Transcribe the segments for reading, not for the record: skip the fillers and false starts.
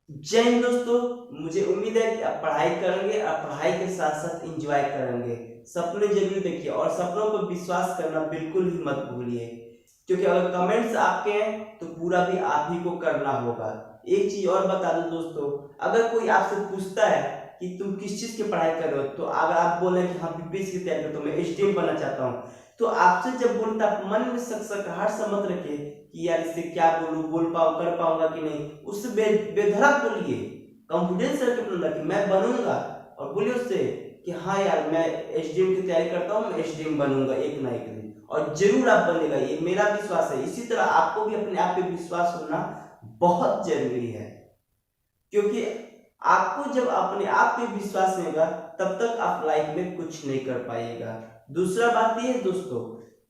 जय हिंद दोस्तों। मुझे उम्मीद है कि आप पढ़ाई करेंगे और पढ़ाई के साथ साथ एंजॉय करेंगे। सपने जरूर देखिए और सपनों पर विश्वास करना बिल्कुल ही मत भूलिए, क्योंकि अगर कमेंट्स आपके हैं तो पूरा भी आप ही को करना होगा। एक चीज और बता दूं दोस्तों, अगर कोई आपसे पूछता है कि तुम किस चीज की पढ़ाई कर रहे हो, तो अगर आप बोले कि हाँ बीपीएससी की तैयारी करता हूँ, मैं एसडीएम बनना चाहता हूँ, तो आपसे जब बोलता आप मन में सकसकाहट सा मत रखिए कि यार इससे क्या बोलूं, बोल पाऊं कर पाऊंगा कि नहीं। उससे बेधड़क बोलिए, कॉन्फिडेंस रख के बोलना कि मैं बनूंगा, और बोलिए उससे कि हाँ यार मैं एसडीएम की तैयारी करता हूँ, मैं एसडीएम बनूंगा एक ना एक दिन, और जरूर आप बनेगा, ये मेरा विश्वास है। इसी तरह आपको भी अपने आप पे विश्वास होना बहुत जरूरी है, क्योंकि आपको जब अपने आप पे विश्वास नहीं होगा तब तक आप लाइफ में कुछ नहीं कर पाइएगा। दूसरा बात यह है दोस्तों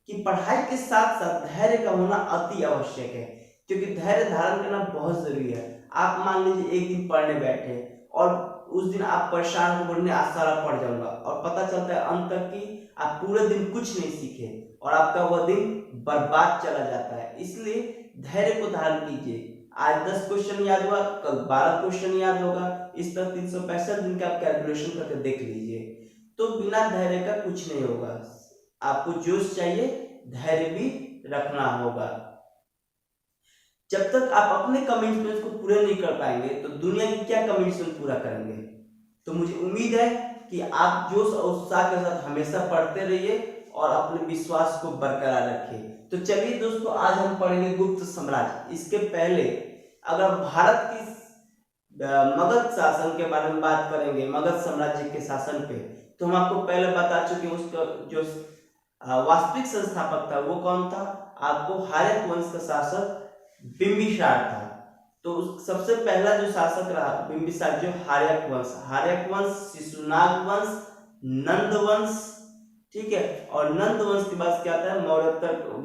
कि पढ़ाई के साथ साथ धैर्य का होना अति आवश्यक है, क्योंकि धैर्य धारण करना बहुत जरूरी है। आप मान लीजिए एक दिन पढ़ने बैठे और उस दिन आप परेशान हो, बोलने आज सारा पढ़ जाऊंगा, और पता चलता है अंत तक कि आप पूरे दिन कुछ नहीं सीखे और आपका वह दिन बर्बाद चला जाता है। इसलिए धैर्य को धारण कीजिए। आज 10 क्वेश्चन याद हुआ, कल 12 क्वेश्चन याद होगा। इस तरह 365 दिन का आप कैलकुलेशन करके देख लीजिए। तो बिना धैर्य का कुछ नहीं होगा। आपको जोश चाहिए, धैर्य भी रखना होगा। जब तक आप अपने कमिटमेंट को पूरे नहीं कर पाएंगे तो दुनिया की क्या कमिटमेंट पूरा करेंगे। तो मुझे उम्मीद है कि आप जोश और उत्साह के साथ हमेशा पढ़ते रहिए और अपने विश्वास को बरकरार रखिए। तो चलिए दोस्तों, आज हम पढ़ेंगे गुप्त साम्राज्य। इसके पहले अगर भारत की मगध शासन के बारे में बात करेंगे, मगध साम्राज्य के शासन पे, तो हम आपको पहले बता चुके हैं उसका जो वास्तविक संस्थापक था वो कौन था। आपको हार्यक वंश का शासक बिंबिसार था। तो सबसे पहला जो शासक रहा बिंबिसार, जो हार्यक वंश, शिशुनाग वंश, नंद वंश, ठीक है। और नंद वंश के बाद क्या आता है,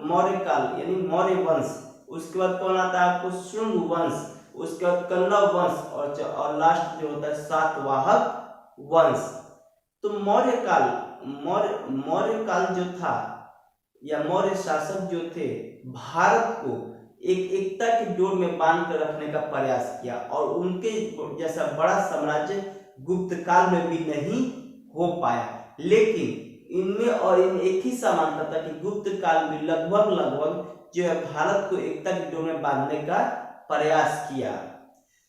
मौर्य काल यानी मौर्य वंश। उसके बाद कौन आता है आपको, शुंग वंश। उसके बाद कल्लव वंश, और लास्ट जो होता है सातवाहक वंश। तो मौर्य काल जो था, या मौर्य शासक जो थे, भारत को एक एकता की डोर में बांध कर रखने का प्रयास किया, और उनके जैसा बड़ा साम्राज्य गुप्त काल में भी नहीं हो पाया। लेकिन इनमें और इनमें एक ही समानता था कि गुप्त काल में लगभग जो है भारत को एकता की डोर में बांधने का प्रयास किया।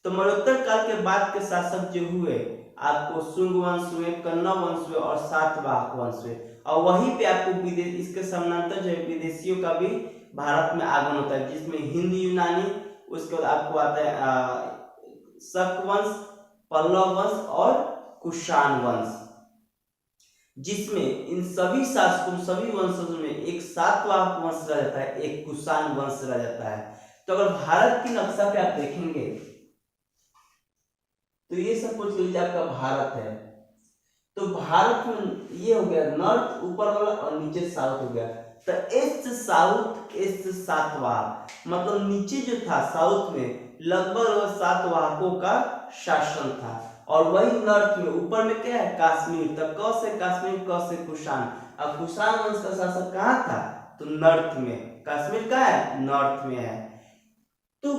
तो मरणोत्तर काल के बाद के शासक जो हुए, आपको शुंग वंश हुए, कन्नौ वंश हुए और सातवाहन वंश हुए। और वहीं पे आपको विदेश, इसके समानांतर जो है विदेशियों का भी भारत में आगमन होता है, जिसमें हिंद यूनानी, उसके बाद आपको आता है शक वंश, पल्लव वंश और कुषाण वंश, जिसमें इन सभी शासकों, सभी वंशजों में एक सातवाहन वंश रह जाता है, एक कुषाण वंश रह जाता है। तो अगर भारत की नक्शा पे आप देखेंगे तो ये सब कुछ लीजिए आपका भारत है। तो भारत में ये हो गया नॉर्थ ऊपर वाला और नीचे साउथ हो गया। तो ईस्ट साउथ, ईस्ट सातवाहन, मतलब नीचे जो था साउथ में लगभग सातवाहकों का शासन था, और वही नॉर्थ में ऊपर में क्या है, कश्मीर। तो क से कश्मीर, क से कुषाण। अब कुषाण वंश का शासक कहाँ था, तो नॉर्थ में। कश्मीर कहाँ है, नॉर्थ में है। तो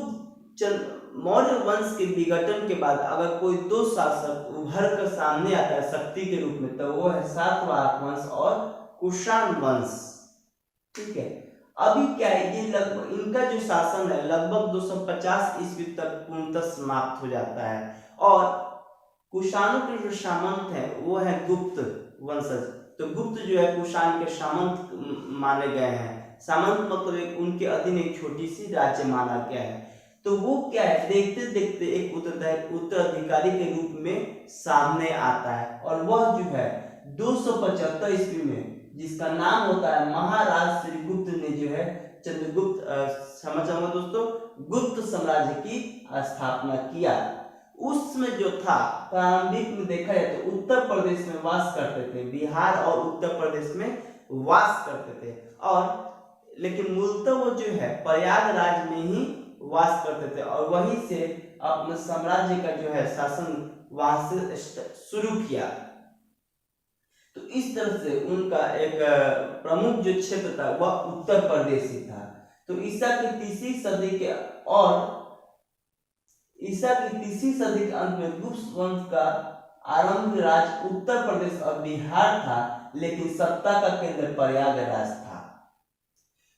मौर्य वंश के विघटन के बाद अगर कोई दो शासक उभर कर सामने आता है शक्ति के रूप में, तो वो है सातवाहन वंश और कुषाण वंश, ठीक है। अभी क्या है, ये लगभग इनका जो शासन है लगभग 250 ईस्वी तक पूर्णतः समाप्त हो जाता है। और कुषाणों के जो सामंत है वो है गुप्त वंशज। तो गुप्त जो है कुषाण के सामंत माने गए हैं। सामंत मतलब एक उनके अधीन एक छोटी सी राज्य माना गया है। तो वो क्या है, देखते देखते एक उत्तराधिकारी के रूप में सामने आता है, और वह जो है 275 ईस्वी में, जिसका नाम होता है महाराज श्रीगुप्त ने जो है चंद्रगुप्त, समझ जाऊंगा दोस्तों, गुप्त साम्राज्य की स्थापना किया। उसमें जो था प्रारंभिक में देखा जाए तो उत्तर प्रदेश में वास करते थे, बिहार और उत्तर प्रदेश में वास करते थे, और लेकिन मूलतः वो जो है प्रयागराज में ही वास करते थे, और वहीं से अपने साम्राज्य का जो है शासन वहां से शुरू किया। तो इस तरह से उनका एक प्रमुख जो क्षेत्र था वह उत्तर प्रदेश ही था। तो ईसा की तीसरी सदी के, और ईसा की तीसरी सदी के अंत में गुप्त वंश का आरंभ राज्य उत्तर प्रदेश और बिहार था, लेकिन सत्ता का केंद्र प्रयागराज था।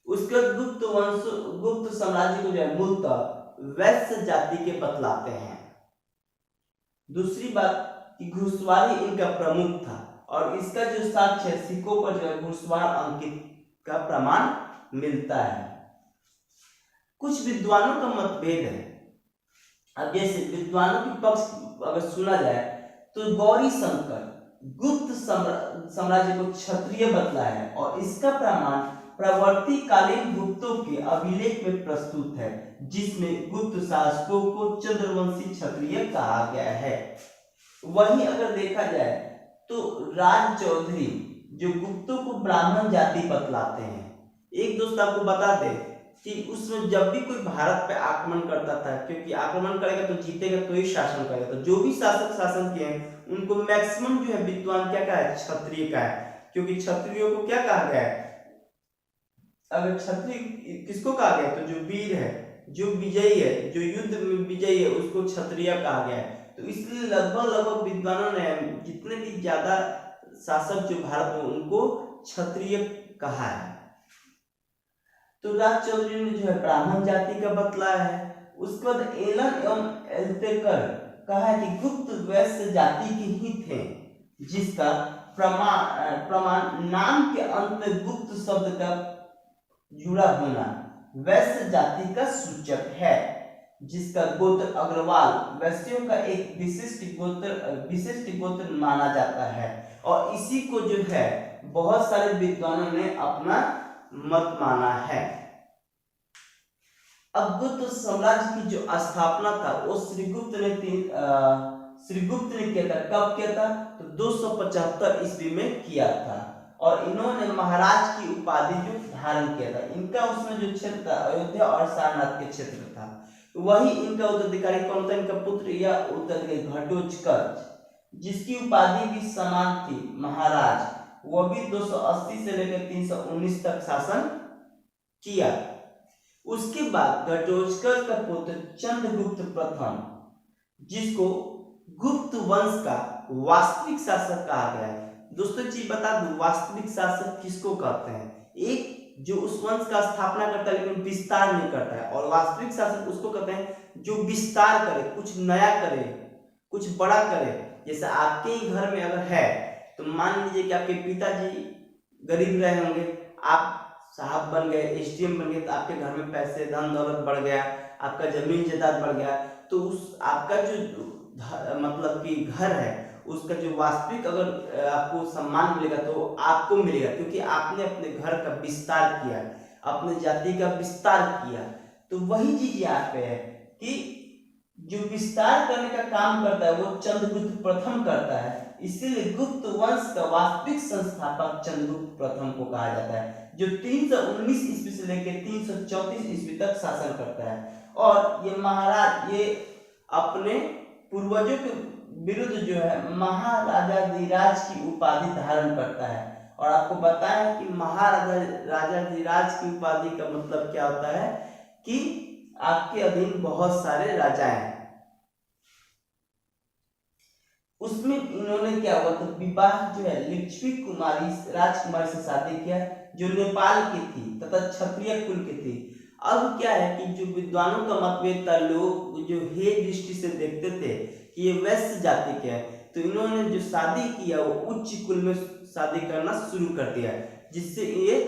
उसके गुप्त साम्राज्य को जो है मूलतः वैश्य जाति के बतलाते हैं। दूसरी बात कि घुड़सवारी इनका प्रमुख था और इसका जो साक्ष्य है सिक्कों पर जो है घुड़सवार अंकित का प्रमाण मिलता है। कुछ विद्वानों का मतभेद है। अब जैसे विद्वानों के पक्ष अगर सुना जाए तो गौरी शंकर गुप्त साम्राज्य को क्षत्रिय बतला है और इसका प्रमाण प्रवर्ती कालीन गुप्तों के अभिलेख में प्रस्तुत है, जिसमें गुप्त शासकों को चंद्रवंशी क्षत्रिय कहा गया है। वहीं अगर देखा जाए तो राज चौधरी जो गुप्तों को ब्राह्मण जाति बतलाते हैं। एक दोस्त आपको बता दे कि उसमें जब भी कोई भारत पे आक्रमण करता था, क्योंकि आक्रमण करेगा तो जीतेगा तो ही शासन करेगा, तो जो भी शासक शासन किए हैं उनको मैक्सिमम जो है विद्वान क्या कहा है, क्षत्रिय का है। क्योंकि क्षत्रियों को क्या कहा गया है, अगर क्षत्रिय किसको कहा गया तो जो वीर है, जो विजयी है, जो युद्ध में विजयी है उसको क्षत्रिय कहा गया है। तो इसलिए लगभग विद्वानों ने जितने भी ज्यादा शासक जो भारत में उनको क्षत्रिय कहा है। तो राज चौधरी ने जो है ब्राह्मण जाति का बतलाया है। उसके बाद एलन एवं एल्तेकर कहा है कि गुप्त वैश्य जाति के ही थे, जिसका प्रमाण नाम के अंत में गुप्त शब्द का जुड़ा होना वैश्य जाति का सूचक है, जिसका गोत्र अग्रवाल वैश्यों का एक विशिष्ट गोत्र माना जाता है और इसी को जो है बहुत सारे विद्वानों ने अपना मत माना है। अब गुप्त साम्राज्य की जो स्थापना था वो श्रीगुप्त ने किया था। कब किया था तो 275 ईस्वी में किया था और इन्होंने महाराज की उपाधि जो धारण किया था। इनका उसमें जो क्षेत्र था अयोध्या और सारनाथ के क्षेत्र था, वही इनका उत्तराधिकारी कौन था, इनका पुत्र या उत्तराधिकारी घटोत्कच, जिसकी उपाधि भी समान थी महाराज, वो भी 280 से लेकर 319 तक शासन किया। उसके बाद घटोत्कच का पुत्र चंद्रगुप्त प्रथम, जिसको गुप्त वंश का वास्तविक शासक कहा गया है। दोस्तों चीज बता दूं, वास्तविक शासक किसको कहते हैं, एक जो उस वंश का स्थापना करता है लेकिन विस्तार नहीं करता है, और वास्तविक शासक उसको कहते हैं जो विस्तार करे, कुछ नया करे, कुछ बड़ा करे। जैसे आपके ही घर में अगर है तो मान लीजिए कि आपके पिताजी गरीब रहे होंगे, आप साहब बन गए, एसडीएम बन गए, तो आपके घर में पैसे धन दौलत बढ़ गया, आपका जमीन जायदाद बढ़ गया, तो उस आपका जो मतलब कि घर है उसका जो वास्तविक अगर आपको सम्मान मिलेगा तो आपको मिलेगा, क्योंकि आपने अपने घर का विस्तार किया, अपने जाति का विस्तार किया। तो वही चीज यहाँ पे है कि जो विस्तार करने का काम करता है वो चंद्रगुप्त प्रथम करता है, इसीलिए गुप्त वंश का वास्तविक संस्थापक चंद्रगुप्त प्रथम को कहा जाता है, जो 319 ईस्वी से लेकर 334 ईस्वी तक शासन करता है। और ये महाराज ये अपने पूर्वजों के विरुद्ध जो है महाराजाधिराज की उपाधि धारण करता है। और आपको बताया कि महाराजाधिराज की उपाधि का मतलब क्या होता है कि आपके अधीन बहुत सारे राजा हैं। उसमें इन्होंने क्या हुआ तो विवाह जो है लिच्छवी कुमारी राजकुमारी से शादी किया, जो नेपाल की थी तथा क्षत्रिय कुल की थी। अब क्या है कि जो विद्वानों का मतभेद था, लोग जो हे दृष्टि से देखते थे कि ये वैश्य जाति के है, तो इन्होंने जो शादी किया वो उच्च कुल में शादी करना शुरू कर दिया, जिससे ये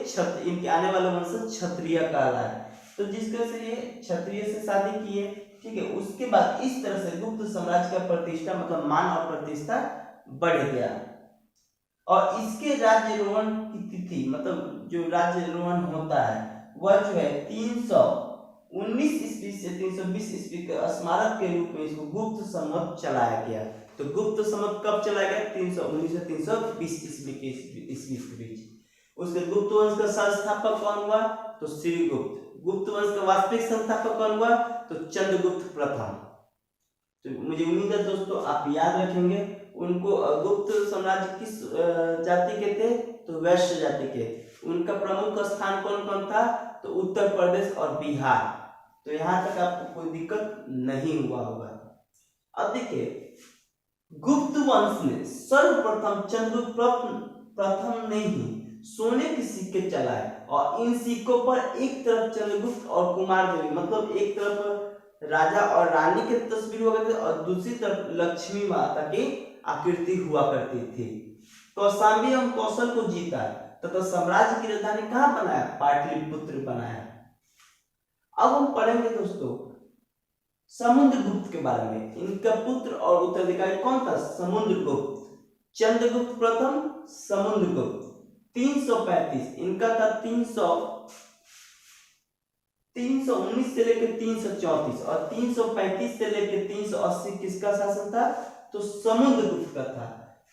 इनके आने वाले वंश क्षत्रिय कहलाए। तो जिस तरह से ये क्षत्रिय से शादी की है, ठीक है। उसके बाद इस तरह से गुप्त साम्राज्य का प्रतिष्ठा मतलब मान और प्रतिष्ठा बढ़ गया। और इसके राज्यारोहण की तिथि मतलब जो राज्यारोहण होता है वह जो है 319 ईस्वी से 320 ईस्वी के स्मारक के रूप में इसको गुप्त संवत चलाया गया। तो गुप्त संवत कब चलाया गया, 319 से 320 ईस्वी के बीच। उसके गुप्त वंश का संस्थापक कौन हुआ तो श्रीगुप्त। गुप्त वंश का वास्तविक संस्थापक कौन हुआ तो चंद्रगुप्त प्रथम। तो मुझे उम्मीद है दोस्तों आप याद रखेंगे। उनको गुप्त साम्राज्य किस जाति के थे तो वैश्य जाति के। उनका प्रमुख स्थान कौन कौन था तो उत्तर प्रदेश और बिहार। तो यहाँ तक आपको कोई दिक्कत नहीं हुआ होगा। अब देखिए, गुप्त वंश में सर्वप्रथम चंद्रगुप्त प्रथम ने ही सोने के सिक्के चलाए और इन सिक्कों पर एक तरफ चंद्रगुप्त और कुमारदेवी, मतलब एक तरफ राजा और रानी की तस्वीर हुआ करती और दूसरी तरफ लक्ष्मी माता की आकृति हुआ करती थी। कौशाम्बी एवं कौशल को जीता तथा साम्राज्य की राजधानी कहाँ बनाया? पाटलिपुत्र बनाया। अब हम पढ़ेंगे दोस्तों समुद्रगुप्त के बारे में। इनका पुत्र और उत्तराधिकारी कौन था? समुद्रगुप्त। चंद्रगुप्त प्रथम, समुद्रगुप्त। 335 इनका था, 319 से लेकर 334 और 335 से लेकर 380 किसका शासन था? तो समुद्रगुप्त का था।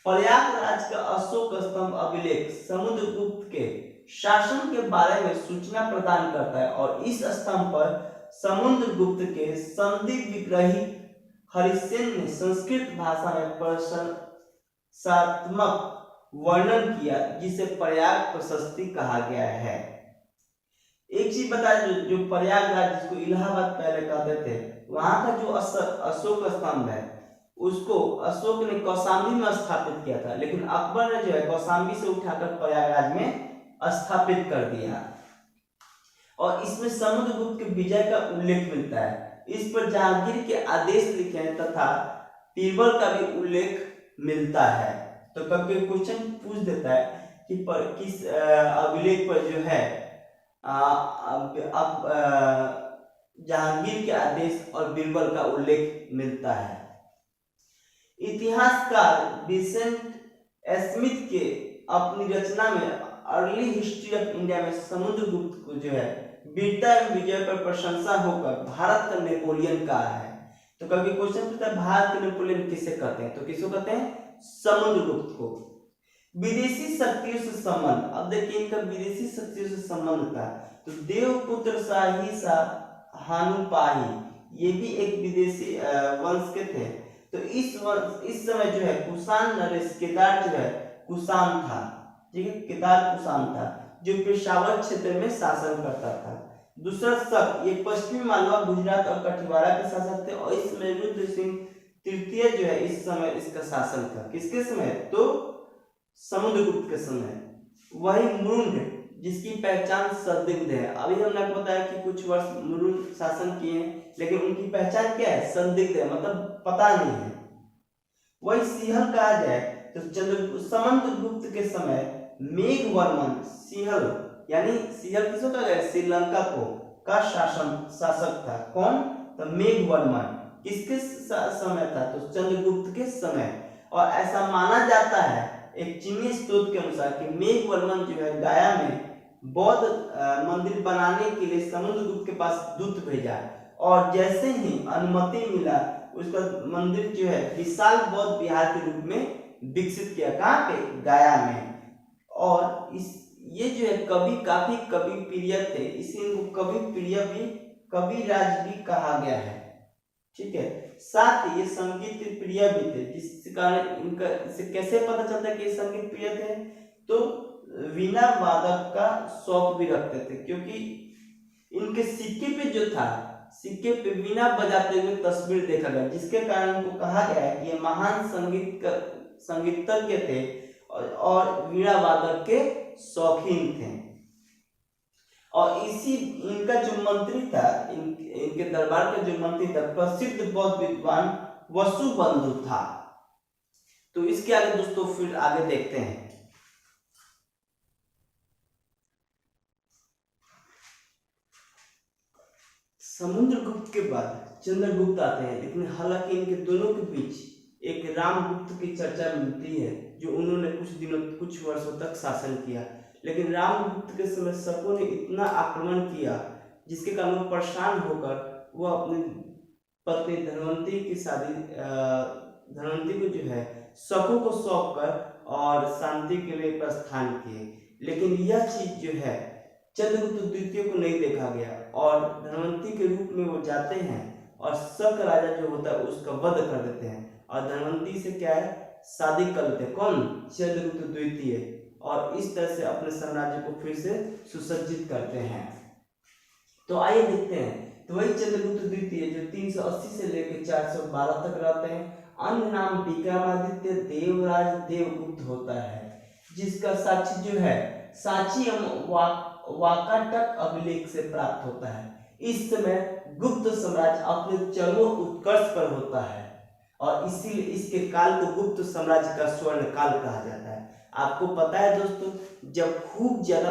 प्रयागराज का अशोक स्तंभ अभिलेख समुद्रगुप्त के शासन के बारे में सूचना प्रदान करता है और इस स्तंभ पर समुद्रगुप्त के संदीप विग्रही हरिसेन ने संस्कृत भाषा में प्रशंसात्मक वर्णन किया, जिसे प्रयाग प्रशस्ति कहा गया है। एक चीज बता, जो प्रयागराज जिसको इलाहाबाद पहले कहते थे, वहां का जो अशोक स्तंभ है उसको अशोक ने कौशाम्बी में स्थापित किया था, लेकिन अकबर ने जो है कौशाम्बी से उठाकर प्रयागराज में स्थापित कर दिया। और इसमें समुद्रगुप्त के विजय का उल्लेख मिलता है। इस पर जहांगीर के आदेश लिखे हैं तथा बीरबल का भी उल्लेख मिलता है। तो कभी क्वेश्चन पूछ देता है कि किस अभिलेख पर जो है जहांगीर के आदेश और बीरबल का उल्लेख मिलता है। इतिहासकार विंसेंट स्मिथ के अपनी रचना में अर्ली हिस्ट्री ऑफ इंडिया में समुद्रगुप्त को जो है वीरता एवं विजय पर प्रशंसा होकर भारत का नेपोलियन कहा है। तो कभी क्वेश्चन पूछता है भारत के नेपोलियन किसे कहते हैं? तो किसको कहते हैं? समुद्रगुप्त को। विदेशी शक्तियों से संबंध, अब देखिए इनका विदेशी शक्तियों से संबंध था। तो देवपुत्र शाही शाह हानुपाही, ये भी एक विदेशी वंश के थे। तो इस समय जो है कुषाण नरेश केदार जो है कुषाण था, ठीक है, केदार कुषाण था, जो पेशावर क्षेत्र में शासन करता था। दूसरा शक, ये पश्चिमी मालवा, गुजरात और कठिवाड़ा के शासक थे और इस समय रुद्र सिंह तृतीय जो है इस समय इसका शासन था। किसके समय? तो समुद्रगुप्त के समय। वही मुरुंड, जिसकी पहचान संदिग्ध है। अभी हमने आपको बताया कि कुछ वर्ष मुरुंड शासन किए हैं, लेकिन उनकी पहचान क्या है? संदिग्ध है, मतलब पता नहीं है। वही सिंहल कहा जाए तो समुद्रगुप्त के समय मेघवर्मन सिंहल, यानी सिंहल किसको कहा गया? श्रीलंका को का शासक था। कौन? तो मेघवर्मन। किसके समय था? तो चंद्रगुप्त के समय। और ऐसा माना जाता है एक चीनी स्रोत के अनुसार कि मेघवर्मन जो है गया में बौद्ध मंदिर बनाने के लिए समुद्रगुप्त के पास दूत भेजा और जैसे ही अनुमति मिला उसका मंदिर जो है विशाल बौद्ध विहार के रूप में विकसित किया। कहाँ पे? गया में। और ये जो है काफी कवि प्रिय थे, इसीलिए इनको कवि प्रिय भी, कविराज भी कहा गया है। ठीक है, साथ ही ये संगीत प्रिय भी थे, जिस कारण इनका इसे कैसे पता चलता है कि ये संगीत प्रिय थे? तो वीणा वादक का शौक भी रखते थे, क्योंकि इनके सिक्के पे जो था, सिक्के पे वीणा बजाते हुए तस्वीर देखा गया, जिसके कारण इनको कहा गया है कि ये महान संगीतज्ञ थे और वीणा वादक के शौकीन थे। और इसी इनका जो मंत्री था, इनके दरबार का जो मंत्री था, प्रसिद्ध बौद्ध विद्वान वसुबंधु था। तो इसके आगे दोस्तों फिर आगे देखते हैं। समुद्रगुप्त के बाद चंद्रगुप्त आते हैं, लेकिन हालांकि इनके दोनों के बीच एक रामगुप्त की चर्चा मिलती है, जो उन्होंने कुछ वर्षों तक शासन किया। लेकिन रामगुप्त के समय शकों ने इतना आक्रमण किया, जिसके कारण वो परेशान होकर वो अपनी पत्नी धनवंती की शादी, धनवंती को जो है शकों को सौंप कर और शांति के लिए प्रस्थान किए। लेकिन यह चीज जो है चंद्रगुप्त द्वितीय को नहीं देखा गया और धनवंती के रूप में वो जाते हैं और शक राजा जो होता है उसका वध कर देते हैं और धनवंती से क्या है? शादी कर लेते हैं। कौन? चंद्रगुप्त द्वितीय। और इस तरह से अपने साम्राज्य को फिर से सुसज्जित करते हैं। तो आइए देखते हैं तो वही चंद्रगुप्त द्वितीय जो 380 से लेकर 412 तक रहते हैं। अन्य नाम विक्रमादित्य, देवराज, देवगुप्त होता है, जिसका साक्ष्य जो है साची वाकाटक अभिलेख से प्राप्त होता है। इस समय गुप्त साम्राज्य अपने चरमों उत्कर्ष पर होता है और इसीलिए इसके काल को गुप्त साम्राज्य का स्वर्ण काल कहा जाता है। आपको पता है दोस्तों, जब खूब ज्यादा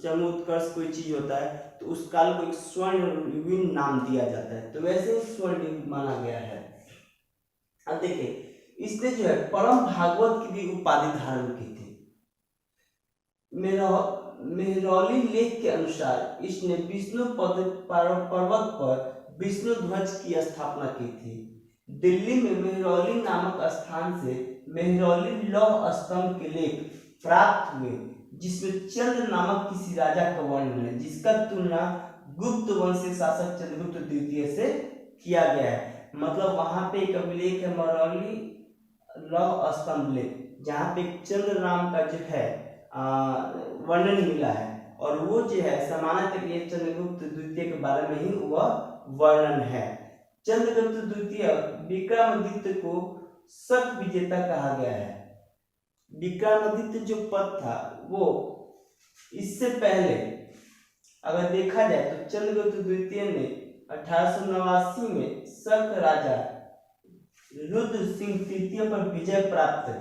चरमोत्कर्ष कोई चीज होता है तो उस काल को एक स्वर्ण युगीन नाम दिया जाता है, तो वैसे ही स्वर्ण युग माना गया है। अब देखिए, इसने जो है परम भागवत की भी उपाधि धारण की थी। मेहरौली लेख के अनुसार इसने विष्णु पर्वत पर विष्णु ध्वज की स्थापना की थी। दिल्ली में मेहरौली नामक स्थान से मेहरौली लौह स्तंभ के लेख प्राप्त हुए, जिसमें चंद्र नामक किसी राजा का वर्णन है, जिसका तुलना गुप्त वंशीय शासक चंद्रगुप्त द्वितीय से किया गया है। मतलब वहां पे एक अभिलेख है मेहरौली लौह स्तंभ लेख, जहाँ पे चंद्र नाम का जो है वर्णन मिला है और वो जो है समानतः ये चंद्रगुप्त द्वितीय के बारे में ही वह वर्णन है। चंद्रगुप्त द्वितीय विक्रमादित्य को शक विजेता कहा गया है। विक्रमादित्य जो पद था वो इससे पहले अगर देखा जाए तो चंद्रगुप्त द्वितीय ने 1889 में शक राजा रुद्र सिंह तृतीय पर विजय प्राप्त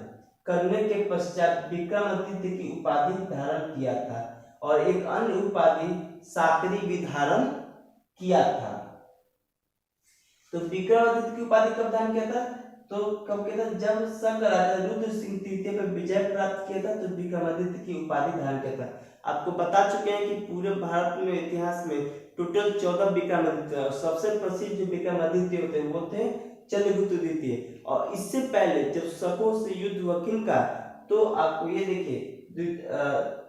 करने के पश्चात विक्रमादित्य की उपाधि धारण किया था और एक अन्य उपाधि साकरी भी धारण किया था। तो विक्रमादित्य की उपाधि कब धारण किया था? तो कब किया था? जब शक राजा रुद्र सिंह तृतीय पर विजय प्राप्त किया था तो विक्रमादित्य की उपाधि धारण किया था। आपको बता चुके हैं कि पूरे भारत में इतिहास में टोटल 14 विक्रमादित्य, सबसे प्रसिद्ध जो विक्रमादित्य होते हैं वो थे चंद्रगुप्त द्वितीय। और इससे पहले जब शकों से युद्ध हुआ किनका, तो आपको ये देखिए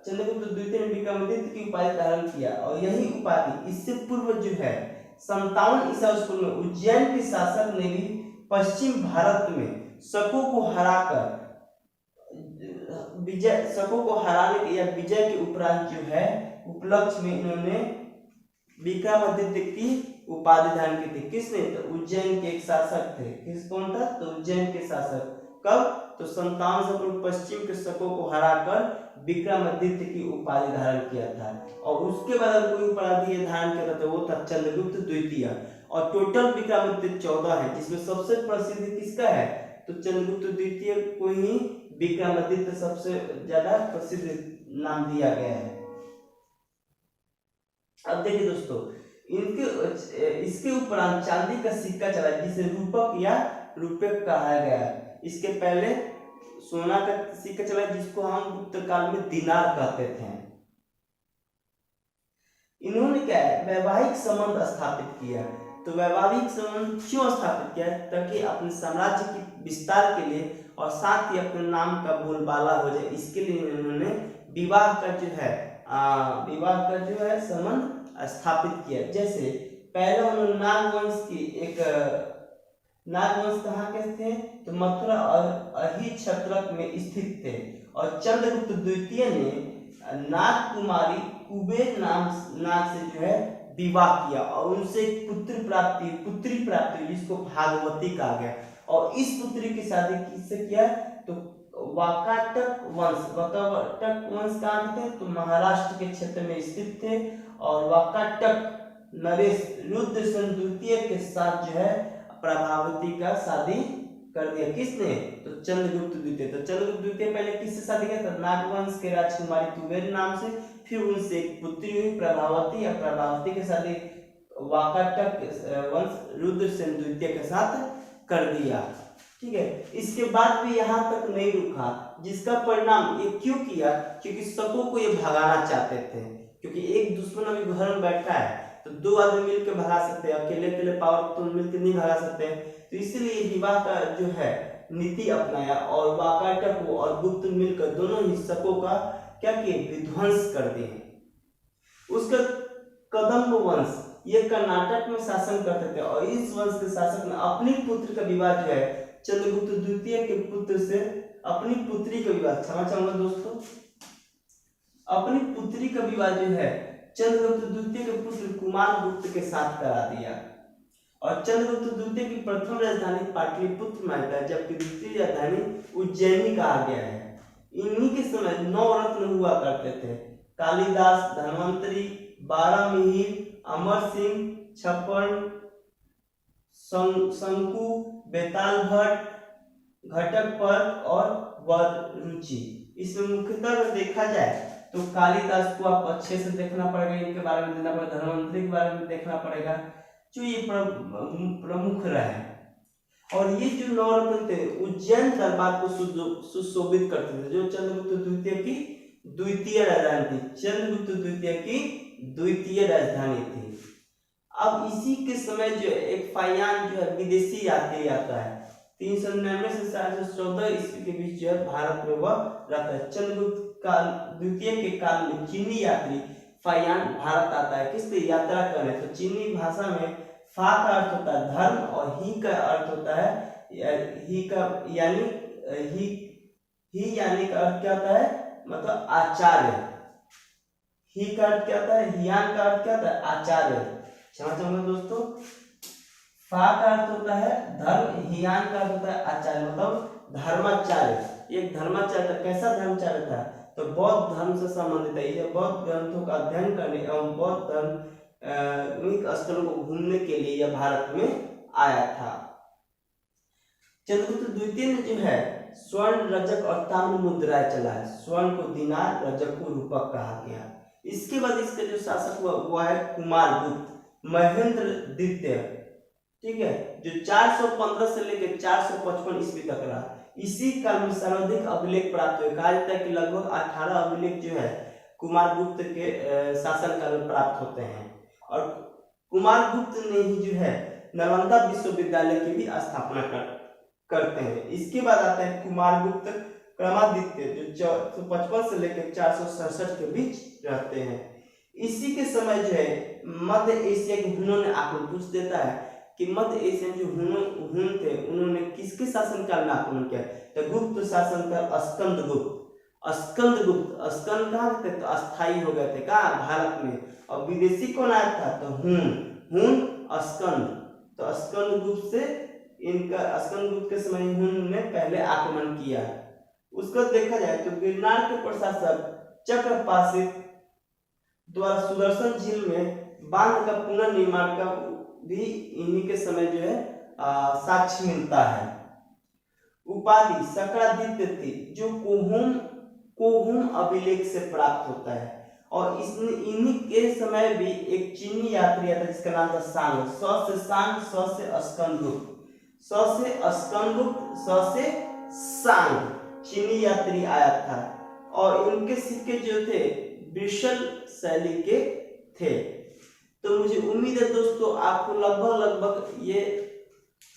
चंद्रगुप्त द्वितीय ने विक्रमादित्य की उपाधि धारण किया और यही उपाधि इससे पूर्व जो है 57 ईसा पूर्व में उज्जैन के शासक ने भी पश्चिम भारत में शकों को हराकर शकों को हराने या विजय के उपरांत जो है उपलक्ष्य में इन्होंने विक्रमादित्य की उपाधि धारण की थी। किसने? तो उज्जैन के एक शासक थे। किस कौन था? तो उज्जैन के शासक। कब? तो 57 से पूर्व पश्चिम के शकों को हराकर विक्रमादित्य की उपाधि धारण किया था और उसके बाद कोई उपाधि धारण किया था तो वो था चंद्रगुप्त द्वितीय। और टोटल विक्रमादित्य 14 है, जिसमें सबसे प्रसिद्ध किसका है? तो चंद्रगुप्त द्वितीय को ही विक्रमादित्य सबसे ज्यादा प्रसिद्ध नाम दिया गया है। अब देखिए दोस्तों, इसके उपरांत चांदी का सिक्का चला जिसे रूपक या रुपये कहा गया है। इसके पहले सोना का सिक्का चला जिसको हम गुप्त काल में दिनार कहते थे। इन्होंने क्या है, वैवाहिक संबंध स्थापित किया। तो वैवाहिक संबंध क्यों स्थापित किया? ताकि अपने साम्राज्य के विस्तार के लिए और साथ ही अपने नाम का बोलबाला हो जाए, इसके लिए इन्होंने विवाह का जो है संबंध स्थापित किया। जैसे पहले उन्होंने नागवंश की एक नागवंश कहाँ के थे? तो मथुरा और अहिछत्रक में स्थित थे और चंद्रगुप्त द्वितीय ने नाग कुमारी कुबेर नाग से जो है विवाह किया और उनसे एक पुत्री प्राप्ति जिसको भागवती कहा गया। और इस पुत्री की शादी किससे किया? तो वाकाटक वंश कहाँ थे? तो महाराष्ट्र के क्षेत्र में स्थित थे और वाकाटक नरेश रुद्रसेन द्वितीय के साथ जो है प्रभावती का शादी कर दिया। किसने? तो चंद्रगुप्त द्वितीय। तो चंद्रगुप्त द्वितीय पहले किससे शादी किया था? नागवंश के राजकुमारी कुबेर नाम से, फिर उनसे एक पुत्री हुई प्रभावती, या प्रभावती के शादी वाकाटक वंश रुद्रसेन द्वितीय के साथ कर दिया। ठीक है, इसके बाद भी यहाँ तक नहीं रुका, जिसका परिणाम ये क्यों किया? क्योंकि शकों को ये भगाना चाहते थे, क्योंकि एक दुश्मन अभी घर में बैठा है तो दो आदमी मिलकर भगा सकते हैं, अकेले पावर तो मिलकर नहीं भगा सकते। तो इसलिए विवाह का जो है नीति अपनाया और वाकाटक और गुप्त मिलकर दोनों ही शकों का क्या किए? विध्वंस कर दिए। उसका कदम्ब वंश ये कर्नाटक में शासन करते थे और इस वंश के शासक ने अपनी पुत्र का विवाह जो है चंद्रगुप्त द्वितीय के पुत्र से अपनी पुत्री का विवाह, क्षमा चाहूंगा दोस्तों, अपनी पुत्री का विवाह जो है चंद्रगुप्त द्वितीय के पुत्र कुमार गुप्त के साथ करा दिया। और चंद्रगुप्त द्वितीय की प्रथम राजधानी पाटलिपुत्र में था, जबकि दूसरी राजधानी उज्जैनी कहा गया है। इन्हीं के समय 9 रत्न हुआ करते थे, कालिदास, धन्वंतरी, बारहमिहिर, अमर सिंह, छप्पन, शंकु, बेताल भट्ट, घटकपर्क और वररुचि। इसमें मुख्यतः देखा जाए तो कालिदास को आप अच्छे से देखना पड़ेगा, इनके बारे में देखना पड़ेगा, धन्वंतरी के बारे में देखना पड़ेगा, जो ये प्रमुख रहे। और ये जो 9 रत्न थे उज्जैन दरबार को सुशोभित करते थे, जो चंद्रगुप्त द्वितीय की द्वितीय राजधानी थी, चंद्रगुप्त द्वितीय की द्वितीय राजधानी थी। अब इसी के समय जो एक फायान जो है विदेशी यात्री आता है, 399 से 414 ईस्वी के बीच जो है भारत में वह रहता है। चंद्रगुप्त काल द्वितीय के काल में चीनी यात्री फायान भारत आता है, किस लिए? यात्रा करने। तो चीनी भाषा में फा का अर्थ होता है धर्म और ही का अर्थ होता है ही का यानी ही यानी का अर्थ क्या होता है? मतलब आचार्य। ही का अर्थ क्या होता है? हियान का अर्थ क्या होता है? आचार्य। क्षमा चाहूंगा दोस्तों, फा का अर्थ होता है धर्म, हियान का अर्थ होता है आचार्य, मतलब धर्माचार्य। एक धर्माचार्य था। कैसा धर्माचार्य था? तो बौद्ध धर्म से संबंधित है। यह बौद्ध ग्रंथों का अध्ययन करने एवं बौद्ध धार्मिक स्थलों को घूमने के लिए यह भारत में आया था। चंद्रगुप्त द्वितीय ने जो है स्वर्ण, रजक और ताम्र मुद्राएं चलाए। स्वर्ण को दिनार, रजक को रूपक कहा गया। इसके बाद इसका जो शासक हुआ वो है कुमार गुप्त महेंद्र द्वितीय, ठीक है, जो 415 से लेकर 455 ईस्वी तक रहा। इसी काल में सर्वाधिक अभिलेख प्राप्त हुए। कहा जाता है कि लगभग 18 अभिलेख जो है कुमार गुप्त के शासनकाल में प्राप्त होते हैं। और कुमार गुप्त ने ही जो है नालंदा विश्वविद्यालय की भी स्थापना करते हैं। इसके बाद आता है कुमार गुप्त क्रमादित्य, जो 455 से लेकर 467 के बीच रहते हैं। इसी के समय जो है मध्य एशिया के हुनों ने आक्रमण, पूछ देता है कि मध्य एशिया जो हुन थे उन्होंने किसके शासनकाल में आक्रमण किया? तो गुप्त शासनकाल स्कंदगुप्त। स्कंद कहाँ थे? तो अस्थायी हो गए थे। कहाँ? भारत में। और विदेशी कौन आया था? तो हुन स्कंद। तो स्कंदगुप्त से इनका स्कंदगुप्त के समय हुन ने पहले आक्रमण किया। उसको देखा जाए तो गिरनार के प्रशासक चक्रपासित द्वारा सुदर्शन झील में बांध का पुनर्निर्माण का भी इन्हीं के समय जो है साक्ष्य मिलता है। उपाधि सकरादित्य थी, जो कोहुम अभिलेख से प्राप्त होता है। और इसने इन्हीं के समय भी एक चीनी यात्री आता जिसका नाम था सांग। स से सांग, स से स्कंदगुप्त, स से स्कंदगुप्त, स से सांग चीनी यात्री आया था। और इनके सिक्के जो थे विशल शैली के थे। तो मुझे उम्मीद है दोस्तों आपको लगभग ये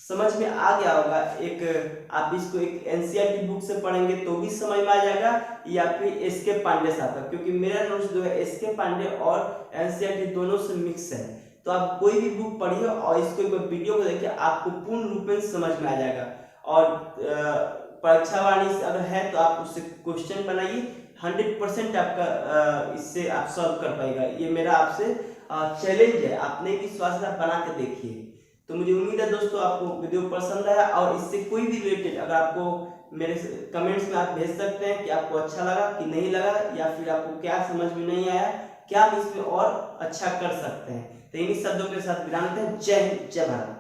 समझ में आ गया होगा। एक आप इसको एक एनसीईआरटी बुक से पढ़ेंगे तो भी समझ में आ जाएगा, या फिर एसके पांडे से आता, क्योंकि मेरा नोट्स जो है एसके पांडे और एनसीईआरटी दोनों से मिक्स है। तो आप कोई भी बुक पढ़िए और इसको एक वीडियो को देखिए, आपको पूर्ण रूप में समझ में आ जाएगा। और परीक्षावाणी से अगर है तो आप उससे क्वेश्चन बनाइए, 100% आपका इससे आप सॉल्व कर पाएगा। ये मेरा आपसे चैलेंज है, आपने विश्वास बना के देखिए। तो मुझे उम्मीद है दोस्तों आपको वीडियो पसंद आया, और इससे कोई भी रिलेटेड अगर आपको मेरे कमेंट्स में आप भेज सकते हैं कि आपको अच्छा लगा कि नहीं लगा, या फिर आपको क्या समझ में नहीं आया, क्या आप इसमें और अच्छा कर सकते हैं। तो इन्हीं शब्दों के साथ विराम देते हैं। जय हिंद, जय भारत।